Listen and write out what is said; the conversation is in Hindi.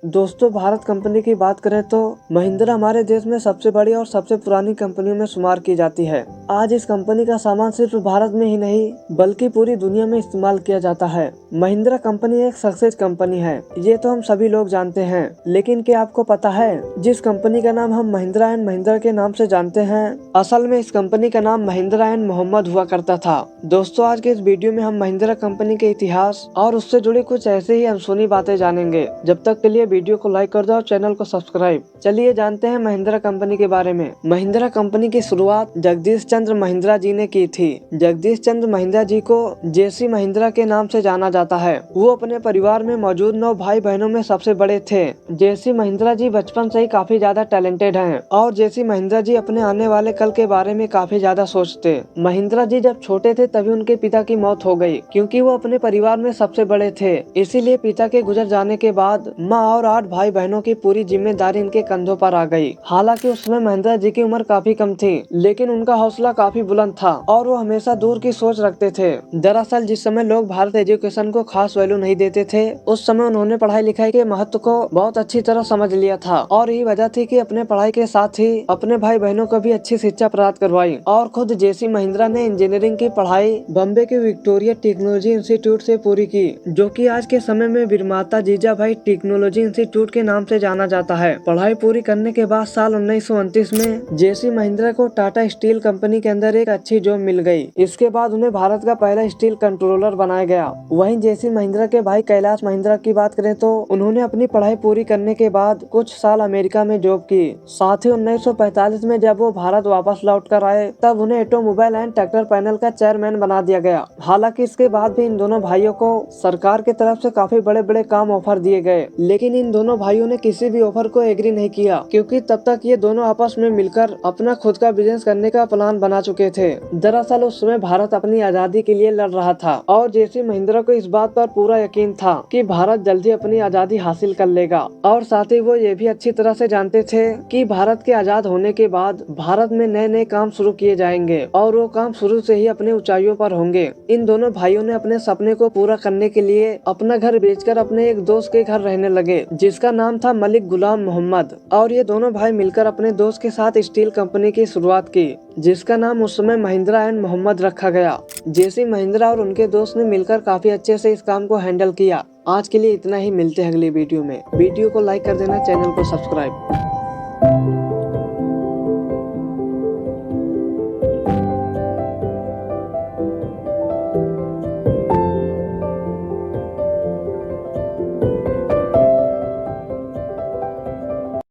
दोस्तों, भारत कंपनी की बात करें तो महिंद्रा हमारे देश में सबसे बड़ी और सबसे पुरानी कंपनियों में शुमार की जाती है। आज इस कंपनी का सामान सिर्फ भारत में ही नहीं बल्कि पूरी दुनिया में इस्तेमाल किया जाता है। महिंद्रा कंपनी एक सक्सेस कंपनी है, ये तो हम सभी लोग जानते हैं। लेकिन क्या आपको पता है, जिस कंपनी का नाम हम महिंद्रा एंड महिंद्रा के नाम से जानते हैं, असल में इस कंपनी का नाम महिंद्रा एंड मोहम्मद हुआ करता था। दोस्तों, आज के इस वीडियो में हम महिंद्रा कंपनी के इतिहास और उससे जुड़ी कुछ ऐसे ही अनसुनी बातें जानेंगे। जब तक के लिए वीडियो को लाइक कर दो और चैनल को सब्सक्राइब। चलिए जानते हैं महिंद्रा कंपनी के बारे में। महिंद्रा कंपनी की शुरुआत जगदीश चंद्र महिंद्रा जी ने की थी। जगदीश चंद्र महिंद्रा जी को जेसी महिंद्रा के नाम से जाना जाता है। वो अपने परिवार में मौजूद 9 भाई बहनों में सबसे बड़े थे। जेसी महिंद्रा जी बचपन से ही काफी ज्यादा टैलेंटेड हैं और जेसी महिंद्रा जी अपने आने वाले कल के बारे में काफी ज्यादा सोचते। महिंद्रा जी जब छोटे थे तभी उनके पिता की मौत हो गई, क्योंकि वो अपने परिवार में सबसे बड़े थे। इसीलिए पिता के गुजर जाने के बाद माँ और 8 भाई बहनों की पूरी जिम्मेदारी इनके कंधों पर आ गई। हालांकि उस समय महिंद्रा जी की उम्र काफी कम थी, लेकिन उनका हौसला काफी बुलंद था और वो हमेशा दूर की सोच रखते थे। दरअसल जिस समय लोग भारत एजुकेशन को खास वैल्यू नहीं देते थे, उस समय उन्होंने पढ़ाई लिखाई के महत्व को बहुत अच्छी तरह समझ लिया था और यही वजह थी कि अपने पढ़ाई के साथ ही अपने भाई बहनों को भी अच्छी शिक्षा प्राप्त करवाई। और खुद जेसी महिंद्रा ने इंजीनियरिंग की पढ़ाई बॉम्बे के विक्टोरिया टेक्नोलॉजी इंस्टीट्यूट से पूरी की, जो कि आज के समय में विरमाता जीजाभाई टेक्नोलॉजी इंस्टीट्यूट के नाम से जाना जाता है। पढ़ाई पूरी करने के बाद साल 1929 में जेसी महिंद्रा को टाटा स्टील कंपनी के अंदर एक अच्छी जॉब मिल गई। इसके बाद उन्हें भारत का पहला स्टील कंट्रोलर बनाया गया। वहीं जेसी महिंद्रा के भाई कैलाश महिंद्रा की बात करें तो उन्होंने अपनी पढ़ाई पूरी करने के बाद कुछ साल अमेरिका में जॉब की। साथ ही 1945 में जब वो भारत वापस लौट कर आए, तब उन्हें ऑटोमोबाइल एंड ट्रैक्टर पैनल का चेयरमैन बना दिया गया। हालांकि इसके बाद भी इन दोनों भाइयों को सरकार की तरफ से काफी बड़े बड़े काम ऑफर दिए गए, लेकिन इन दोनों भाइयों ने किसी भी ऑफर को एग्री नहीं किया, क्योंकि तब तक ये दोनों आपस में मिलकर अपना खुद का बिजनेस करने का प्लान बना चुके थे। दरअसल उस समय भारत अपनी आजादी के लिए लड़ रहा था और जेसी महिंद्रा को इस बात पर पूरा यकीन था कि भारत जल्दी अपनी आजादी हासिल कर लेगा। और साथ ही वो ये भी अच्छी तरह से जानते थे कि भारत के आजाद होने के बाद भारत में नए नए काम शुरू किए जाएंगे और वो काम शुरू से ही अपने ऊंचाइयों पर होंगे। इन दोनों भाइयों ने अपने सपने को पूरा करने के लिए अपना घर बेचकर अपने एक दोस्त के घर रहने लगे, जिसका नाम था मलिक गुलाम मोहम्मद। और ये दोनों भाई मिलकर अपने दोस्त के साथ स्टील कंपनी की शुरुआत की, जिसका नाम उस समय महिंद्रा एंड मोहम्मद रखा गया। जेसी महिंद्रा और उनके दोस्त ने मिलकर काफी अच्छे से इस काम को हैंडल किया। आज के लिए इतना ही, मिलते हैं अगली वीडियो में। वीडियो को लाइक कर देना, चैनल को सब्सक्राइब।